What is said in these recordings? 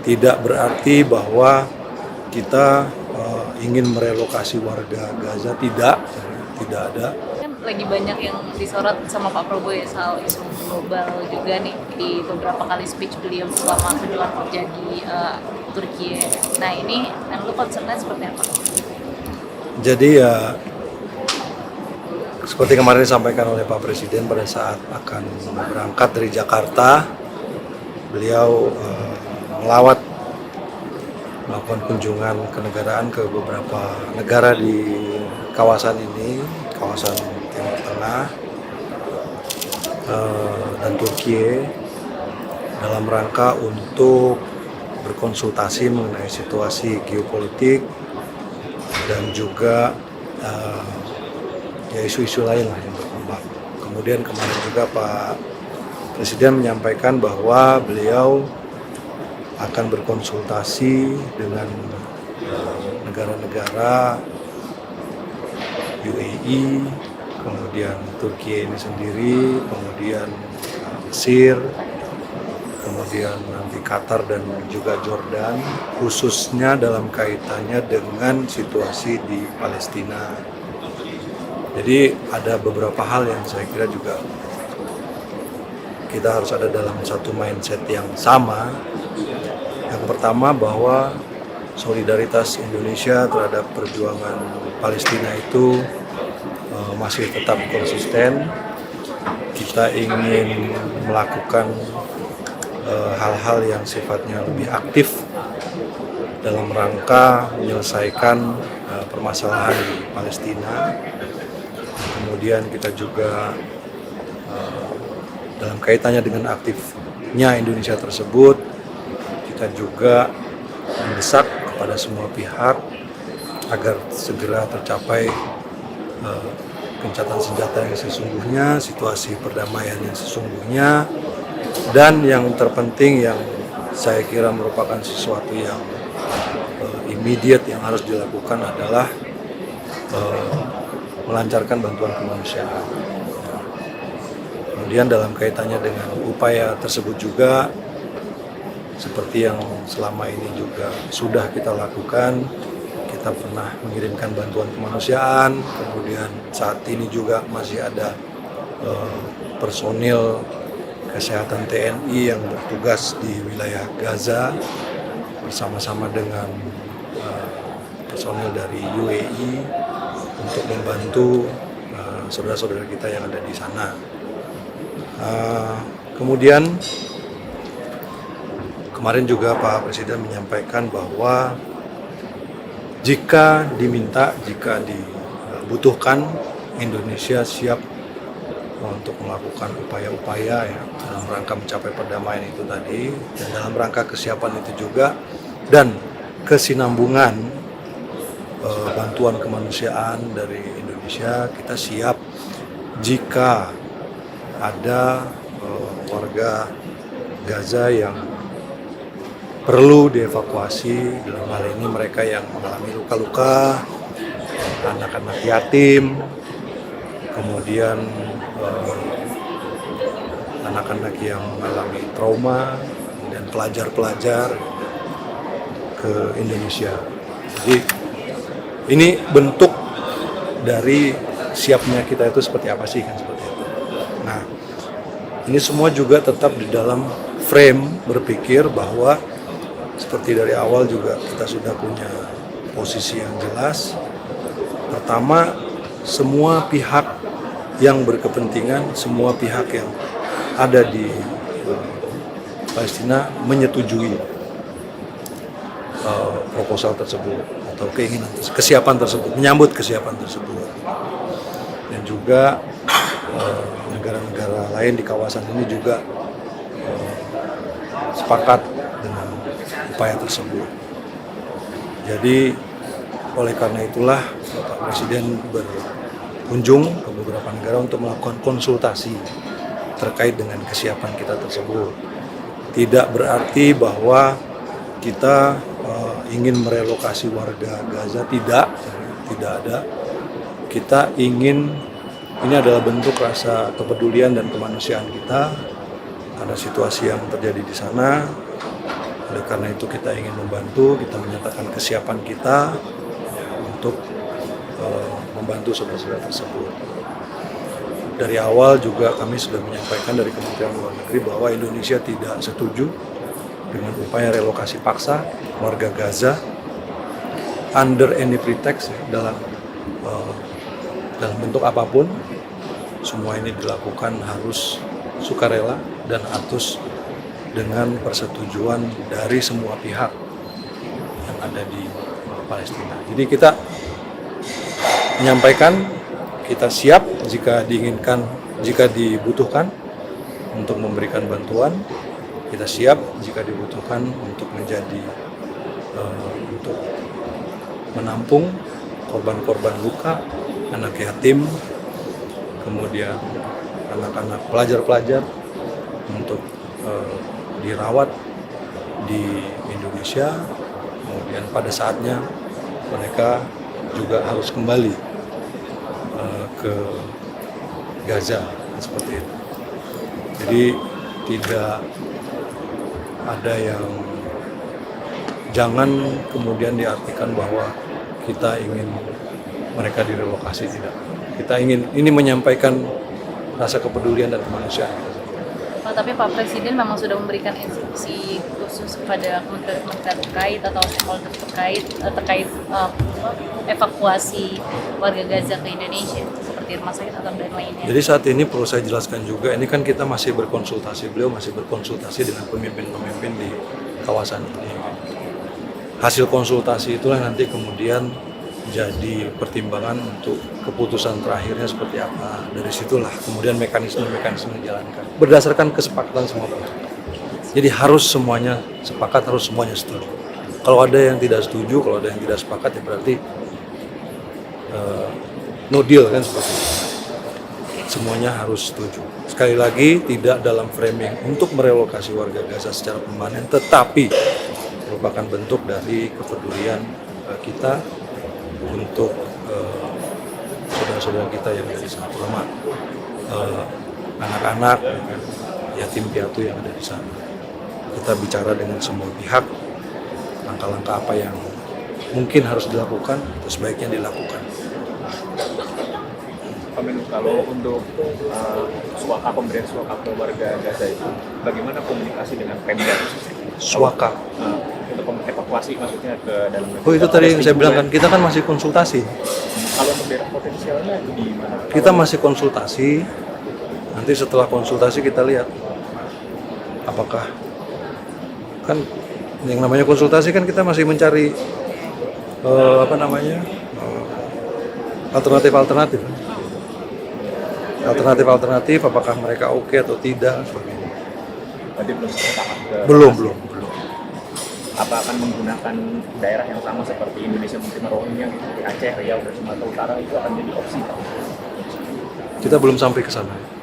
Tidak berarti bahwa kita ingin merelokasi warga Gaza, tidak ada. Kan lagi banyak yang disorot sama Pak Prabowo ya soal isu global juga nih di beberapa kali speech beliau selama kunjungan kerja di Turki. Nah ini yang lu concernnya seperti apa? Jadi ya seperti kemarin disampaikan oleh Pak Presiden pada saat akan berangkat dari Jakarta, beliau melawat melakukan kunjungan kenegaraan ke beberapa negara di kawasan ini, kawasan Timur Tengah dan Turki, dalam rangka untuk berkonsultasi mengenai situasi geopolitik dan juga ya isu-isu lain lah yang berkembang. Kemudian kemarin juga Pak Presiden menyampaikan bahwa beliau akan berkonsultasi dengan negara-negara UAE, kemudian Turki ini sendiri, kemudian Mesir, kemudian nanti Qatar dan juga Jordan, khususnya dalam kaitannya dengan situasi di Palestina. Jadi ada beberapa hal yang saya kira juga kita harus ada dalam satu mindset yang sama. Yang pertama bahwa solidaritas Indonesia terhadap perjuangan Palestina itu masih tetap konsisten. Kita ingin melakukan hal-hal yang sifatnya lebih aktif dalam rangka menyelesaikan permasalahan di Palestina. Kemudian kita juga dalam kaitannya dengan aktifnya Indonesia tersebut, kita juga mendesak kepada semua pihak agar segera tercapai gencatan senjata yang sesungguhnya, situasi perdamaian yang sesungguhnya, dan yang terpenting yang saya kira merupakan sesuatu yang immediate yang harus dilakukan adalah melancarkan bantuan kemanusiaan. Kemudian dalam kaitannya dengan upaya tersebut juga, seperti yang selama ini juga sudah kita lakukan, kita pernah mengirimkan bantuan kemanusiaan, kemudian saat ini juga masih ada personil kesehatan TNI yang bertugas di wilayah Gaza bersama-sama dengan personil dari UAE untuk membantu saudara-saudara kita yang ada di sana. Kemudian kemarin juga Pak Presiden menyampaikan bahwa jika diminta, jika dibutuhkan, Indonesia siap untuk melakukan upaya-upaya ya, dalam rangka mencapai perdamaian itu tadi, dan dalam rangka kesiapan itu juga dan kesinambungan bantuan kemanusiaan dari Indonesia, kita siap jika ada warga Gaza yang perlu dievakuasi, dalam hal ini mereka yang mengalami luka-luka, anak-anak yatim, kemudian anak-anak yang mengalami trauma, dan pelajar-pelajar ke Indonesia. Jadi ini bentuk dari siapnya kita itu seperti apa sih, kan seperti itu. Nah, ini semua juga tetap di dalam frame berpikir bahwa seperti dari awal juga kita sudah punya posisi yang jelas. Pertama, semua pihak yang berkepentingan, semua pihak yang ada di Palestina menyetujui proposal tersebut atau keinginan, kesiapan tersebut, menyambut kesiapan tersebut. Dan juga negara-negara lain di kawasan ini juga sepakat dengan upaya tersebut. Jadi oleh karena itulah Bapak Presiden berkunjung ke beberapa negara untuk melakukan konsultasi terkait dengan kesiapan kita tersebut. Tidak berarti bahwa kita ingin merelokasi warga Gaza, tidak ada. Kita ingin, ini adalah bentuk rasa kepedulian dan kemanusiaan kita karena situasi yang terjadi di sana, Oleh karena itu kita ingin membantu, kita menyatakan kesiapan kita untuk membantu saudara-saudara tersebut. Dari awal juga kami sudah menyampaikan dari Kementerian Luar Negeri bahwa Indonesia tidak setuju dengan upaya relokasi paksa warga Gaza under any pretext dalam bentuk apapun. Semua ini dilakukan harus sukarela dan harus dengan persetujuan dari semua pihak yang ada di Palestina. Jadi kita menyampaikan kita siap jika diinginkan, jika dibutuhkan untuk memberikan bantuan. Kita siap jika dibutuhkan untuk menjadi untuk menampung korban-korban luka, anak yatim, kemudian anak-anak pelajar-pelajar untuk dirawat di Indonesia. Kemudian pada saatnya mereka juga harus kembali ke Gaza seperti itu. Jadi tidak ada yang, jangan kemudian diartikan bahwa kita ingin mereka direlokasi, tidak. Kita ingin ini menyampaikan rasa kepedulian dan kemanusiaan. Tapi Pak Presiden memang sudah memberikan instruksi khusus kepada kementerian terkait atau stakeholder terkait evakuasi warga Gaza ke Indonesia seperti rumah sakit atau dan lainnya. Jadi saat ini perlu saya jelaskan juga, ini kan kita masih berkonsultasi, beliau masih berkonsultasi dengan pemimpin-pemimpin di kawasan ini. Hasil konsultasi itulah nanti kemudian jadi pertimbangan untuk keputusan terakhirnya seperti apa. Dari situlah kemudian mekanisme-mekanisme dijalankan berdasarkan kesepakatan semua pihak. Jadi harus semuanya sepakat, harus semuanya setuju. Kalau ada yang tidak setuju, kalau ada yang tidak sepakat, ya berarti no deal kan, seperti itu. Semuanya harus setuju. Sekali lagi, tidak dalam framing untuk merelokasi warga Gaza secara permanen, tetapi merupakan bentuk dari kepedulian kita untuk saudara-saudara kita yang ada di sana, terutama anak-anak, yatim piatu yang ada di sana. Kita bicara dengan semua pihak, langkah-langkah apa yang mungkin harus dilakukan, atau sebaiknya dilakukan. Pak Menlu, kalau untuk suaka, pemberian suaka ke warga Gaza itu, bagaimana komunikasi dengan Pemda? Suaka? Untuk evakuasi maksudnya ke dalam negeri. Oh, itu tadi yang saya bilang kan, kita kan masih konsultasi. Kalau untuk daerah potensialnya di mana? Kita masih konsultasi, nanti setelah konsultasi kita lihat apakah, kan yang namanya konsultasi kan kita masih mencari alternatif apakah mereka oke atau tidak, sebagainya. Berarti belum sepakat ke Belum. Apa akan menggunakan daerah yang sama seperti Indonesia menerima Rohingya gitu, di Aceh, Riau, dan Sumatera Utara, itu akan jadi opsi, Pak? Kita belum sampai ke sana.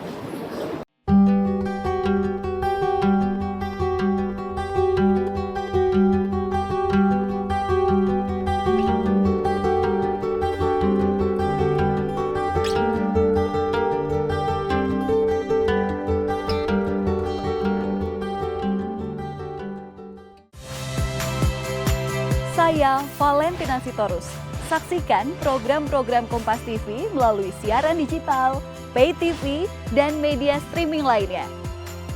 Saya Valentina Sitorus. Saksikan program-program Kompas TV melalui siaran digital, pay TV, dan media streaming lainnya.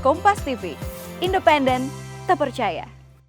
Kompas TV, independen, terpercaya.